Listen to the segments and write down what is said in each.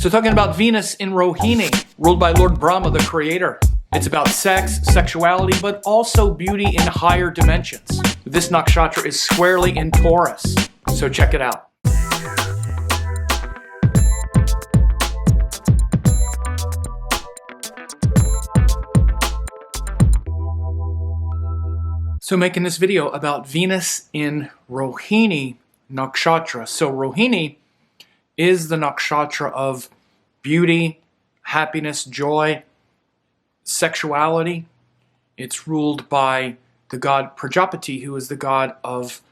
So talking about Venus in Rohini, ruled by Lord Brahma, the creator. It's about sex, sexuality, but also beauty in higher dimensions. This nakshatra is squarely in Taurus, so check it out. So making this video about Venus in Rohini Nakshatra. So Rohini is the nakshatra of beauty, happiness, joy, sexuality. It's ruled by the god Prajapati, who is the god of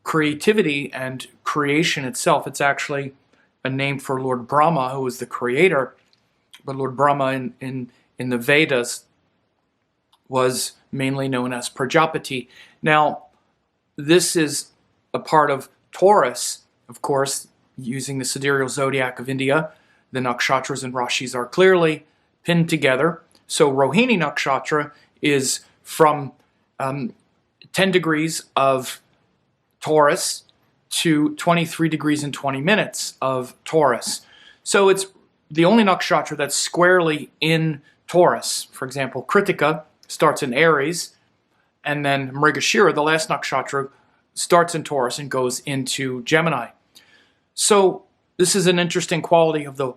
creativity and creation itself. It's actually a name for Lord Brahma, who is the creator. But Lord Brahma in the Vedas was mainly known as Prajapati. Now, this is a part of Taurus, of course, using the Sidereal Zodiac of India. The nakshatras and rashis are clearly pinned together. So Rohini Nakshatra is from 10 degrees of Taurus to 23 degrees and 20 minutes of Taurus. So it's the only nakshatra that's squarely in Taurus. For example, Kritika starts in Aries, and then Mrigashira, the last nakshatra, starts in Taurus and goes into Gemini. So this is an interesting quality of the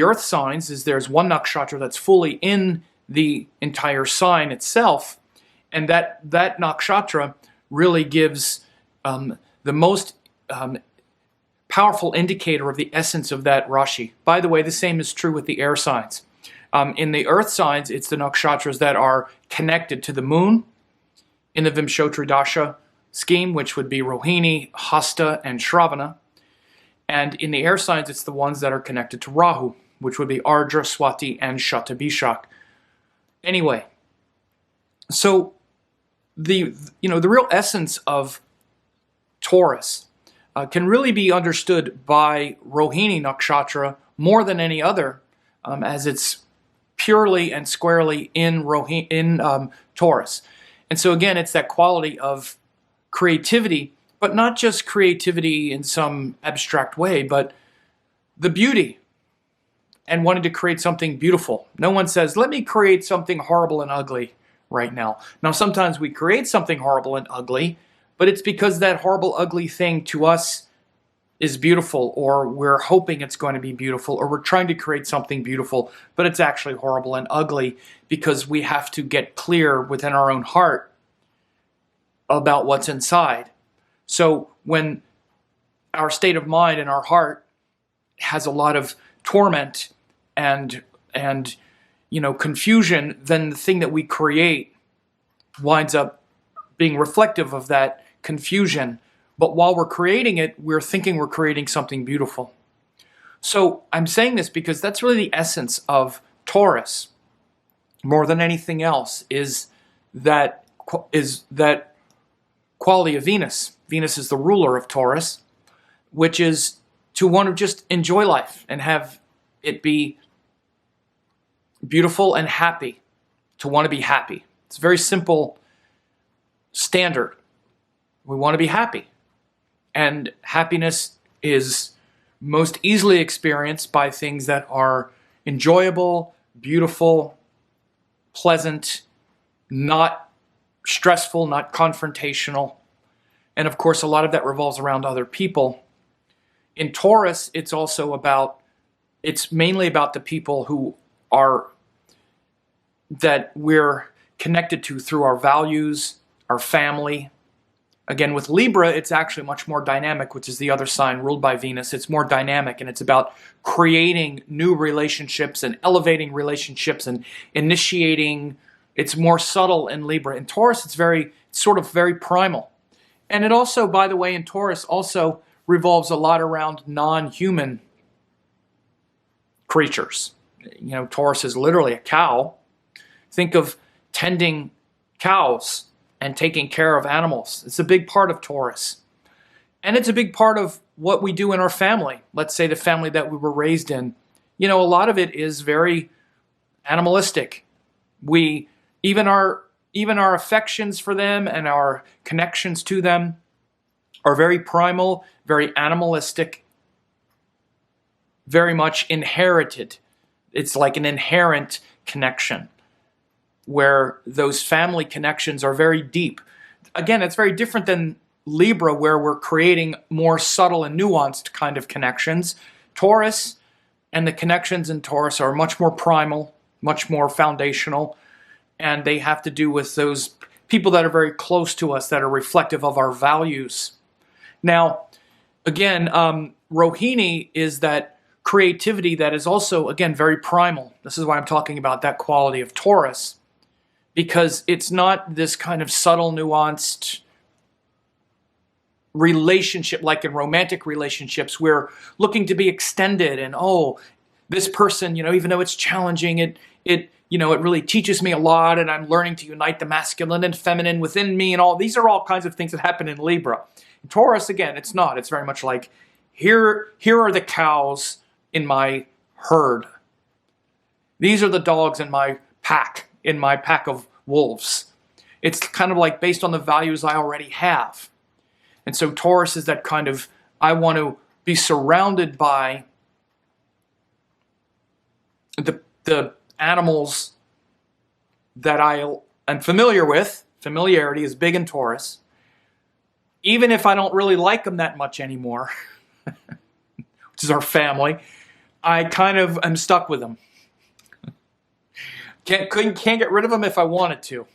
earth signs, is there's one nakshatra that's fully in the entire sign itself, and that nakshatra really gives the most powerful indicator of the essence of that rashi. By the way, the same is true with the air signs. In the earth signs, it's the nakshatras that are connected to the moon in the Vimshotri Dasha scheme, which would be Rohini, Hasta, and Shravana. And in the air signs, it's the ones that are connected to Rahu, which would be Ardra, Swati, and Shatabishak. Anyway, so the real essence of Taurus can really be understood by Rohini Nakshatra more than any other, as it's purely and squarely in Taurus. And so again, it's that quality of creativity, but not just creativity in some abstract way, but the beauty and wanting to create something beautiful. No one says, let me create something horrible and ugly right now. Now, sometimes we create something horrible and ugly, but it's because that horrible, ugly thing to us is beautiful, or we're hoping it's going to be beautiful, or we're trying to create something beautiful, but it's actually horrible and ugly because we have to get clear within our own heart about what's inside. So when our state of mind and our heart has a lot of torment and confusion, then the thing that we create winds up being reflective of that confusion. But while we're creating it, we're thinking we're creating something beautiful. So I'm saying this because that's really the essence of Taurus, more than anything else, is that quality of Venus. Venus is the ruler of Taurus, which is to want to just enjoy life and have it be beautiful and happy, to want to be happy. It's a very simple standard. We want to be happy. And happiness is most easily experienced by things that are enjoyable, beautiful, pleasant, not stressful, not confrontational. And of course, a lot of that revolves around other people. In Taurus, it's mainly about the people that we're connected to through our values, our family. Again, with Libra, it's actually much more dynamic, which is the other sign ruled by Venus. It's more dynamic, and it's about creating new relationships and elevating relationships and initiating. It's more subtle in Libra. In Taurus, it's sort of very primal. And it also, by the way, in Taurus also revolves a lot around non-human creatures. Taurus is literally a cow. Think of tending cows and taking care of animals. It's a big part of Taurus. And it's a big part of what we do in our family. Let's say the family that we were raised in. A lot of it is very animalistic. Even our affections for them and our connections to them are very primal, very animalistic. very much inherited. It's like an inherent connection where those family connections are very deep. Again, it's very different than Libra, where we're creating more subtle and nuanced kind of connections. Taurus and the connections in Taurus are much more primal, much more foundational, and they have to do with those people that are very close to us, that are reflective of our values. Now, again, Rohini is that creativity that is also, again, very primal. This is why I'm talking about that quality of Taurus, because it's not this kind of subtle, nuanced relationship like in romantic relationships. We're looking to be extended, and this person, even though it's challenging, it really teaches me a lot, and I'm learning to unite the masculine and feminine within me, and all these are all kinds of things that happen in Libra. In Taurus, again, it's not. It's very much like, here are the cows in my herd. These are the dogs in my pack of wolves. It's kind of like based on the values I already have. And so Taurus is that kind of, I want to be surrounded by the animals that I am familiar with. Familiarity is big in Taurus. Even if I don't really like them that much anymore, which is our family, I kind of am stuck with them. Can't get rid of them if I wanted to.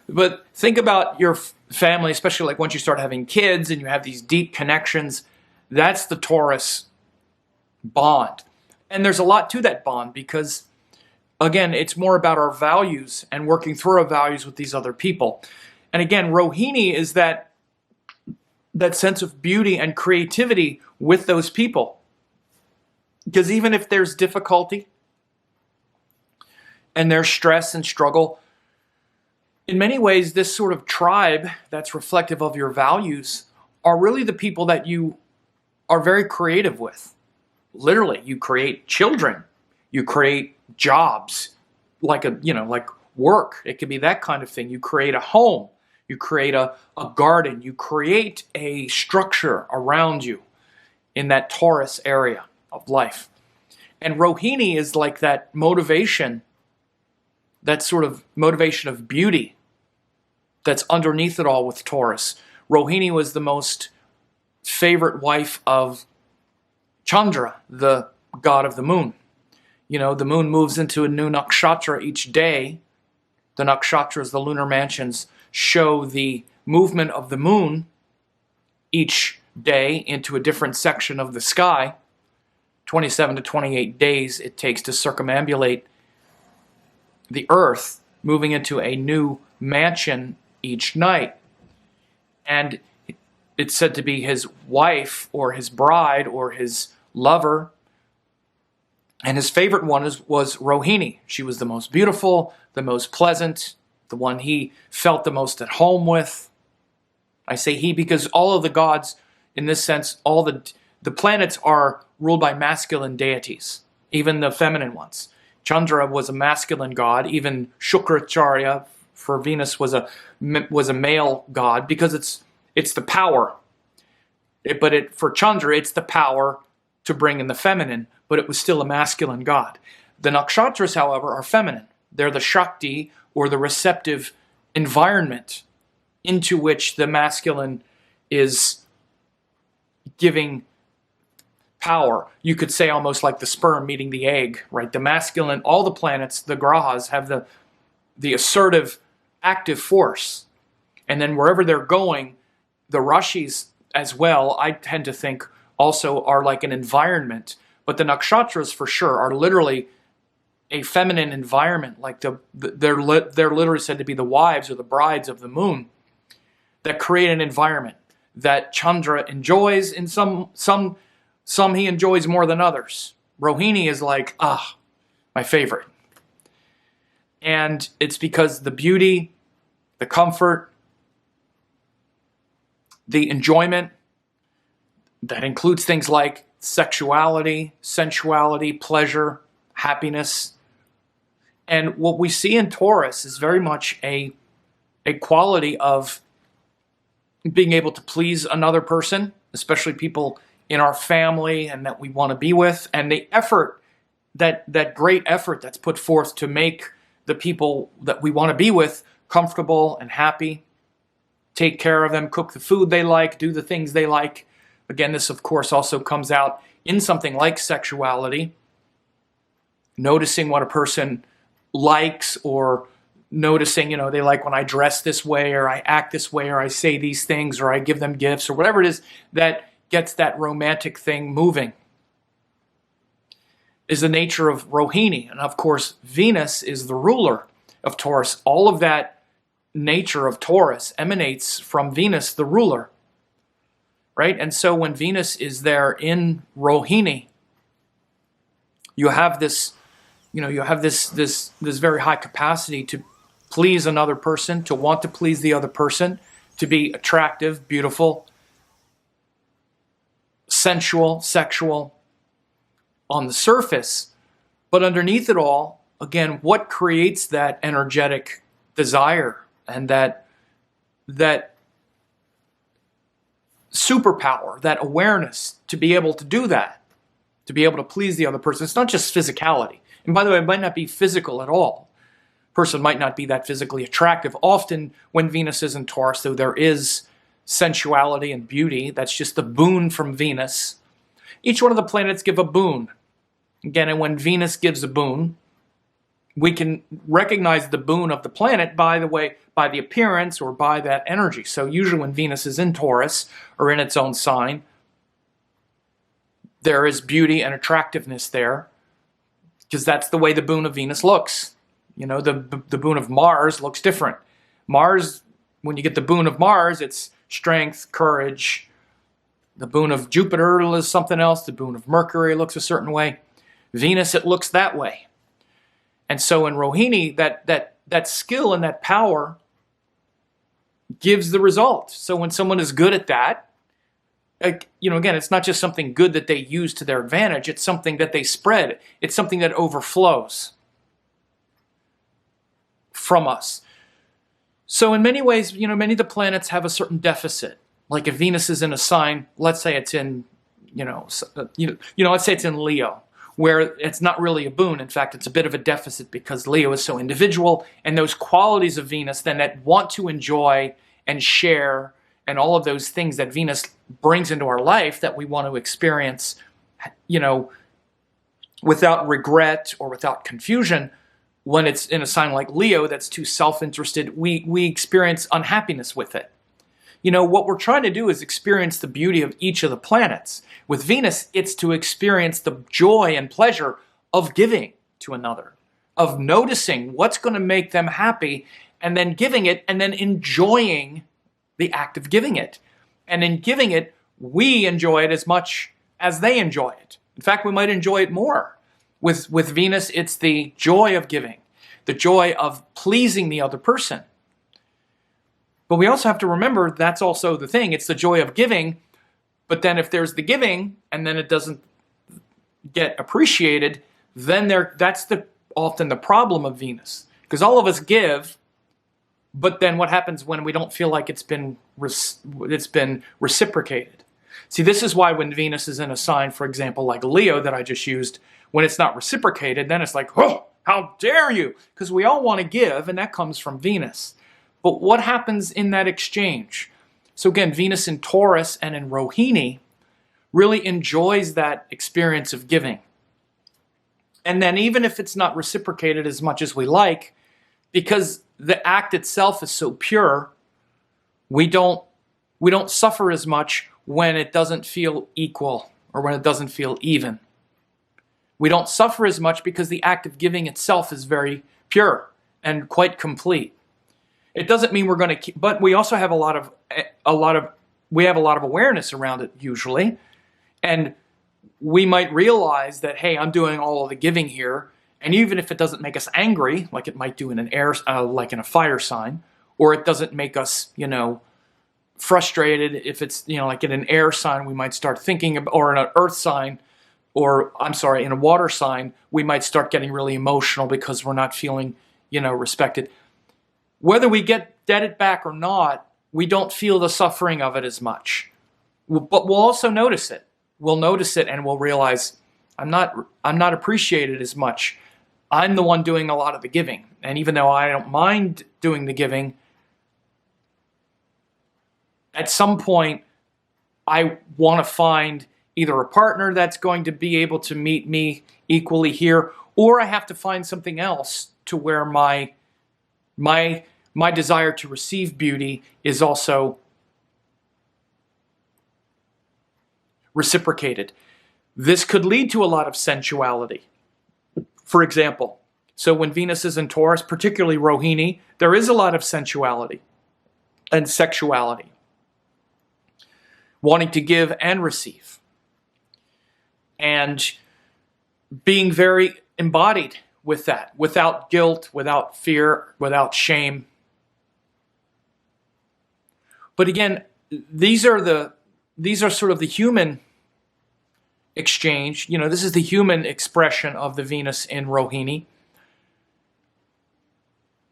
But think about your family, especially like once you start having kids and you have these deep connections. That's the Taurus bond. And there's a lot to that bond because, again, it's more about our values and working through our values with these other people. And again, Rohini is that sense of beauty and creativity with those people. Because even if there's difficulty and there's stress and struggle, in many ways, this sort of tribe that's reflective of your values are really the people that you are very creative with. Literally, you create children, you create jobs, like work. It could be that kind of thing. You create a home, you create a garden, you create a structure around you in that Taurus area of life. And Rohini is like that motivation, that sort of motivation of beauty that's underneath it all with Taurus. Rohini was the most favorite wife of Chandra, the god of the moon. The moon moves into a new nakshatra each day. The nakshatras, the lunar mansions, show the movement of the moon each day into a different section of the sky. 27 to 28 days it takes to circumambulate the earth, moving into a new mansion each night. And it's said to be his wife or his bride or his lover. And his favorite one was Rohini. She was the most beautiful, the most pleasant, the one he felt the most at home with. I say he because all of the gods, in this sense, all the planets are ruled by masculine deities, even the feminine ones. Chandra was a masculine god. Even Shukracharya for Venus was a male god because it's the power. For Chandra, it's the power to bring in the feminine, but it was still a masculine god. The nakshatras, however, are feminine. They're the Shakti, or the receptive environment into which the masculine is giving power. You could say almost like the sperm meeting the egg, right? The masculine, all the planets, the grahas, have the assertive, active force. And then wherever they're going, the rashis as well, I tend to think also are like an environment. But the nakshatras for sure are literally a feminine environment, like they're literally said to be the wives or the brides of the moon that create an environment that Chandra enjoys, and some he enjoys more than others. Rohini is like, my favorite. And it's because the beauty, the comfort, the enjoyment, that includes things like sexuality, sensuality, pleasure, happiness. And what we see in Taurus is very much a quality of being able to please another person, especially people in our family and that we want to be with, and the effort, that great effort that's put forth to make the people that we want to be with comfortable and happy, take care of them, cook the food they like, do the things they like. Again, this of course also comes out in something like sexuality, noticing what a person likes, or noticing, they like when I dress this way, or I act this way, or I say these things, or I give them gifts, or whatever it is that gets that romantic thing moving, is the nature of Rohini. And of course, Venus is the ruler of Taurus. All of that nature of Taurus emanates from Venus, the ruler, right? And so when Venus is there in Rohini, you have this, this very high capacity to please another person, to want to please the other person, to be attractive, beautiful, sensual, sexual on the surface. But underneath it all, again, what creates that energetic desire and that superpower, that awareness to be able to do that, to be able to please the other person? It's not just physicality. And by the way, it might not be physical at all. Person might not be that physically attractive. Often when Venus is in Taurus, though, there is sensuality and beauty. That's just the boon from Venus. Each one of the planets give a boon. Again, and when Venus gives a boon, we can recognize the boon of the planet by the appearance or by that energy. So usually when Venus is in Taurus or in its own sign, there is beauty and attractiveness there, because that's the way the boon of Venus looks. The boon of Mars looks different. Mars, when you get the boon of Mars, it's strength, courage. The boon of Jupiter is something else. The boon of Mercury looks a certain way. Venus, it looks that way. And so in Rohini, that skill and that power gives the result. So when someone is good at that, again, it's not just something good that they use to their advantage. It's something that they spread. It's something that overflows from us. So in many ways, many of the planets have a certain deficit. Like if Venus is in a sign, let's say it's in, let's say it's in Leo, where it's not really a boon. In fact, it's a bit of a deficit, because Leo is so individual, and those qualities of Venus then that want to enjoy and share, and all of those things that Venus brings into our life that we want to experience, without regret or without confusion. When it's in a sign like Leo that's too self-interested, we experience unhappiness with it. What we're trying to do is experience the beauty of each of the planets. With Venus, it's to experience the joy and pleasure of giving to another, of noticing what's going to make them happy, and then giving it, and then enjoying the act of giving it. And in giving it, we enjoy it as much as they enjoy it. In fact, we might enjoy it more. With Venus, it's the joy of giving, the joy of pleasing the other person. But we also have to remember that's also the thing. It's the joy of giving, but then if there's the giving and then it doesn't get appreciated, then that's often the problem of Venus. Because all of us give, but then what happens when we don't feel like it's been reciprocated? See, this is why when Venus is in a sign, for example, like Leo that I just used, when it's not reciprocated, then it's like, oh, how dare you? Because we all want to give, and that comes from Venus. But what happens in that exchange? So again, Venus in Taurus and in Rohini really enjoys that experience of giving. And then even if it's not reciprocated as much as we like, because the act itself is so pure, we don't suffer as much when it doesn't feel equal or when it doesn't feel even. We don't suffer as much because the act of giving itself is very pure and quite complete. It doesn't mean we're going to keep, but we also have a lot of awareness around it usually. And we might realize that, hey, I'm doing all of the giving here. And even if it doesn't make us angry, like it might do in an air, like in a fire sign, or it doesn't make us, frustrated. If it's, like in an air sign, we might start thinking about, or in an earth sign, in a water sign, we might start getting really emotional because we're not feeling, respected. Whether we get it back or not, we don't feel the suffering of it as much. But we'll also notice it. will notice it and will realize I'm not appreciated as much. I'm the one doing a lot of the giving. And even though I don't mind doing the giving, at some point I want to find either a partner that's going to be able to meet me equally here, or I have to find something else to where my desire to receive beauty is also reciprocated. This could lead to a lot of sensuality. For example, so when Venus is in Taurus, particularly Rohini, there is a lot of sensuality and sexuality, wanting to give and receive, and being very embodied with that, without guilt, without fear, without shame. But again, these are sort of the human exchange. This is the human expression of the Venus in Rohini.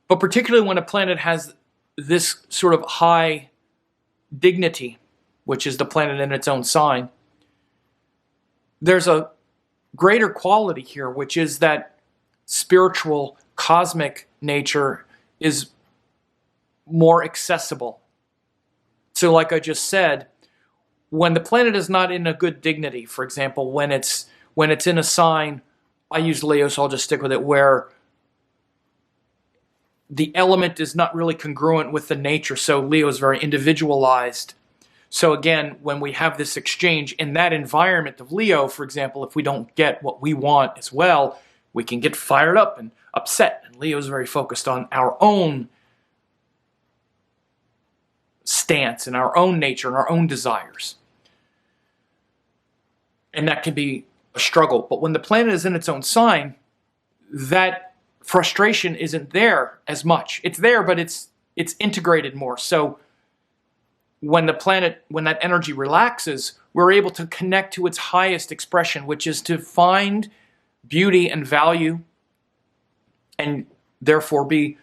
But particularly when a planet has this sort of high dignity, which is the planet in its own sign, there's a greater quality here, which is that spiritual, cosmic nature is more accessible. So like I just said, when the planet is not in a good dignity, for example, when it's in a sign, I use Leo, so I'll just stick with it, where the element is not really congruent with the nature, so Leo is very individualized. So again, when we have this exchange in that environment of Leo, for example, if we don't get what we want as well, we can get fired up and upset. And Leo is very focused on our own stance and our own nature and our own desires. And that can be a struggle. But when the planet is in its own sign, that frustration isn't there as much. It's there, but it's integrated more. So when that energy relaxes, we're able to connect to its highest expression, which is to find beauty and value and therefore be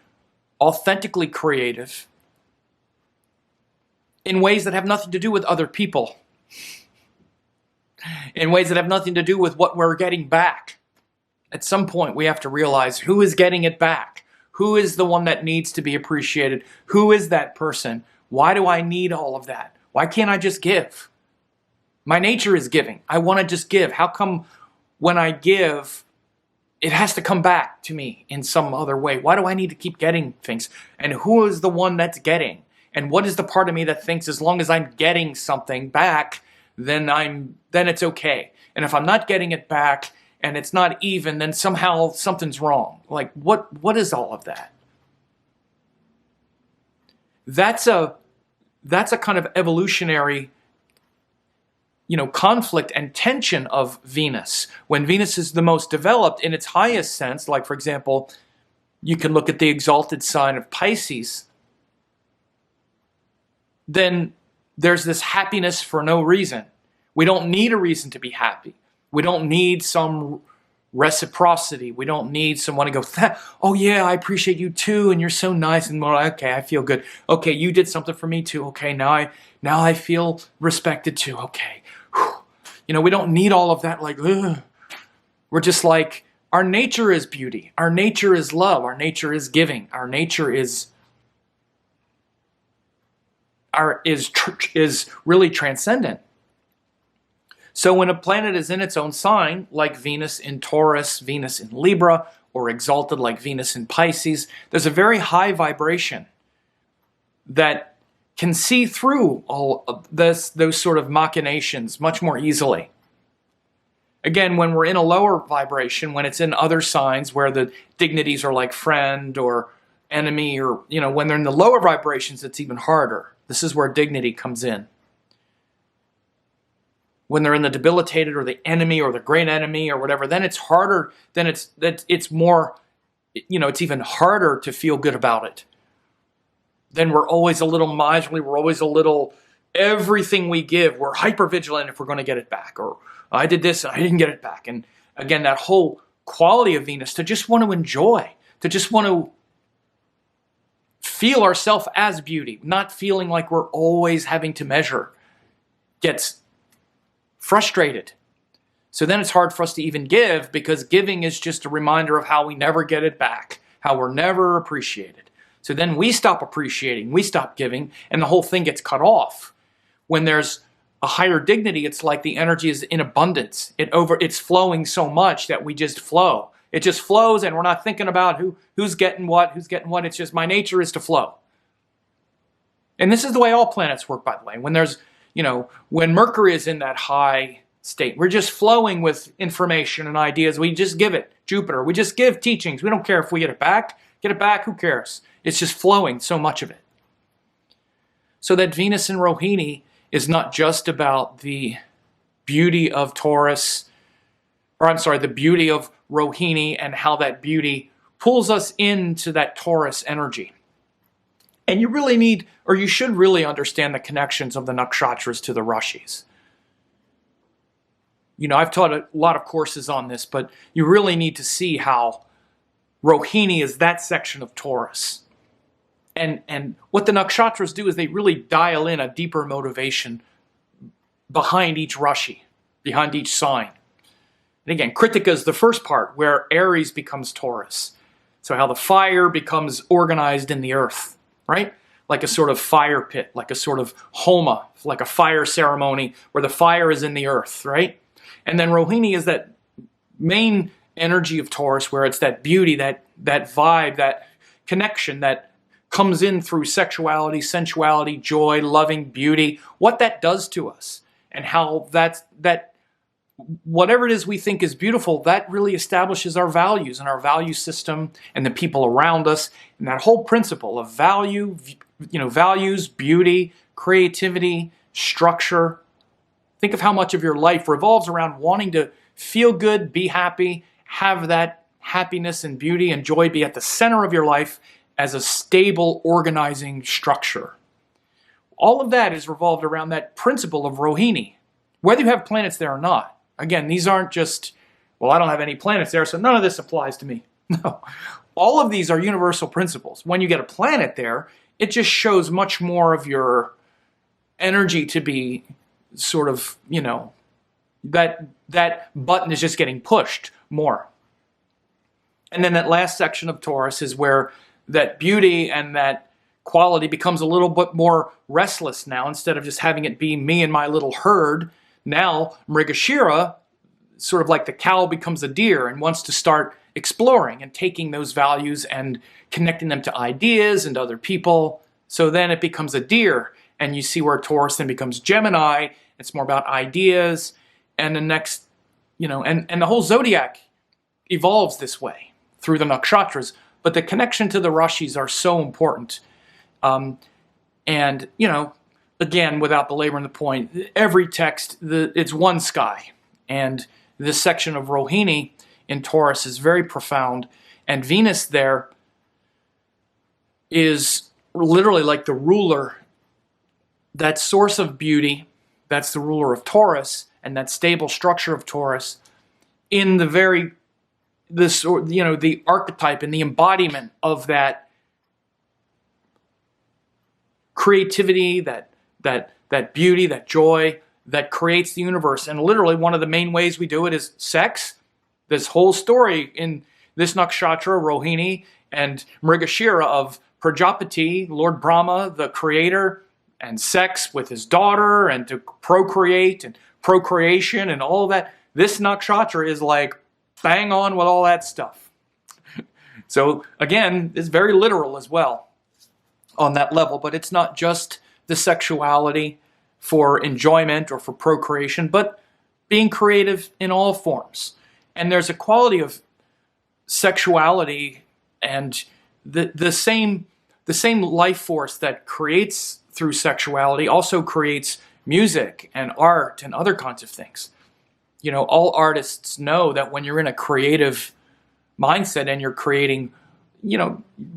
authentically creative in ways that have nothing to do with other people, in ways that have nothing to do with what we're getting back. At some point, we have to realize who is getting it back. Who is the one that needs to be appreciated? Who is that person? Why do I need all of that? Why can't I just give? My nature is giving. I want to just give. How come when I give, it has to come back to me in some other way? Why do I need to keep getting things? And who is the one that's getting? And what is the part of me that thinks as long as I'm getting something back, then it's okay. And if I'm not getting it back and it's not even, then somehow something's wrong. Like what is all of that? That's a kind of evolutionary, conflict and tension of Venus. When Venus is the most developed in its highest sense, like for example, you can look at the exalted sign of Pisces, then there's this happiness for no reason. We don't need a reason to be happy. We don't need some reciprocity. We don't need someone to go, oh yeah, I appreciate you too, and you're so nice, and more, okay, I feel good. Okay, you did something for me too. Okay, now I feel respected too. Okay. Whew. We don't need all of that, like, ugh. We're just like, our nature is beauty. Our nature is love. Our nature is giving. Our nature is really transcendent. So when a planet is in its own sign, like Venus in Taurus, Venus in Libra, or exalted like Venus in Pisces, there's a very high vibration that can see through all of those sort of machinations much more easily. Again, when we're in a lower vibration, when it's in other signs where the dignities are like friend or enemy, or when they're in the lower vibrations, it's even harder. This is where dignity comes in. When they're in the debilitated or the enemy or the great enemy or whatever, then it's harder. Then it's more, it's even harder to feel good about it. Then we're always a little miserly. We're always a little, everything we give, we're hyper vigilant if we're going to get it back. Or I did this and I didn't get it back. And again, that whole quality of Venus to just want to enjoy, to just want to feel ourselves as beauty, not feeling like we're always having to measure, gets frustrated. So then it's hard for us to even give, because giving is just a reminder of how we never get it back, how we're never appreciated. So then we stop appreciating, we stop giving, and the whole thing gets cut off. When there's a higher dignity, it's like the energy is in abundance. It's flowing so much that we just flow. It just flows, and we're not thinking about who's getting what. It's just my nature is to flow. And this is the way all planets work, by the way. When there's, when Mercury is in that high state, we're just flowing with information and ideas. We just give it. Jupiter, we just give teachings. We don't care if we get it back. Get it back, who cares? It's just flowing, so much of it. So that Venus in Rohini is not just about the beauty of Taurus, the beauty of Rohini and how that beauty pulls us into that Taurus energy. And you really need, or you should really understand the connections of the nakshatras to the rashis. I've taught a lot of courses on this, but you really need to see how Rohini is that section of Taurus. And what the nakshatras do is they really dial in a deeper motivation behind each rashi, behind each sign. And again, Kritika is the first part, where Aries becomes Taurus. So how the fire becomes organized in the earth, right? Like a sort of fire pit, like a sort of homa, like a fire ceremony where the fire is in the earth, right? And then Rohini is that main energy of Taurus, where it's that beauty, that vibe, that connection that comes in through sexuality, sensuality, joy, loving, beauty, what that does to us, and how that whatever it is we think is beautiful, that really establishes our values and our value system and the people around us, and that whole principle of values, beauty, creativity, structure. Think of how much of your life revolves around wanting to feel good, be happy, have that happiness and beauty and joy be at the center of your life as a stable organizing structure. All of that is revolved around that principle of Rohini, whether you have planets there or not. Again, these aren't just, well, I don't have any planets there, so none of this applies to me. No. All of these are universal principles. When you get a planet there, it just shows much more of your energy to be sort of, that button is just getting pushed more. And then that last section of Taurus is where that beauty and that quality becomes a little bit more restless now. Instead of just having it be me and my little herd, now Mrigashira, sort of like the cow, becomes a deer and wants to start exploring and taking those values and connecting them to ideas and other people. So then it becomes a deer, and you see where Taurus then becomes Gemini. It's more about ideas, and the next, and the whole zodiac evolves this way through the nakshatras. But the connection to the rashis are so important. And, again, without belaboring the point, every text, it's one sky. And this section of Rohini in Taurus is very profound. And Venus there is literally like the ruler, that source of beauty, that's the ruler of Taurus, and that stable structure of Taurus in the archetype and the embodiment of that creativity, that beauty, that joy that creates the universe. And literally one of the main ways we do it is sex. This whole story in this nakshatra, Rohini and Mrigashira, of Prajapati, Lord Brahma, the creator, and sex with his daughter, and to procreate and procreation and all that. This nakshatra is like bang on with all that stuff. So again, it's very literal as well on that level, but it's not just the sexuality for enjoyment or for procreation, but being creative in all forms. And there's a quality of sexuality and the same life force that creates through sexuality also creates music and art and other kinds of things. All artists know that when you're in a creative mindset and you're creating,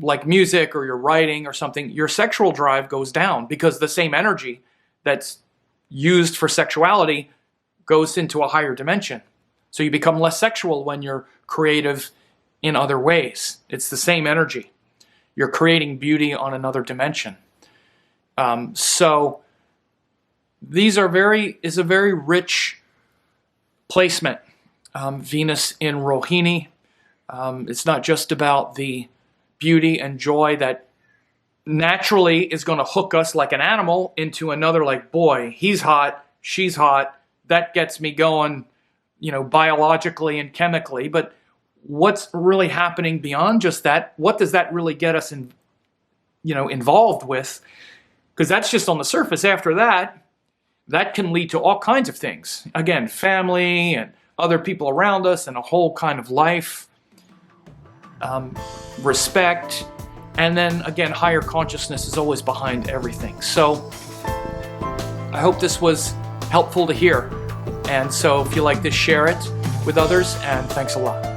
like music or you're writing or something, your sexual drive goes down, because the same energy that's used for sexuality goes into a higher dimension. So you become less sexual when you're creative in other ways. It's the same energy. You're creating beauty on another dimension. So these is a very rich placement. Venus in Rohini. It's not just about the beauty and joy that naturally is going to hook us like an animal into another, like, boy, he's hot, she's hot, that gets me going, biologically and chemically. But what's really happening beyond just that? What does that really get us involved with? Because that's just on the surface. After that, that can lead to all kinds of things. Again, family and other people around us and a whole kind of life, respect, and then again, higher consciousness is always behind everything. So I hope this was helpful to hear. And so if you like this, share it with others, and thanks a lot.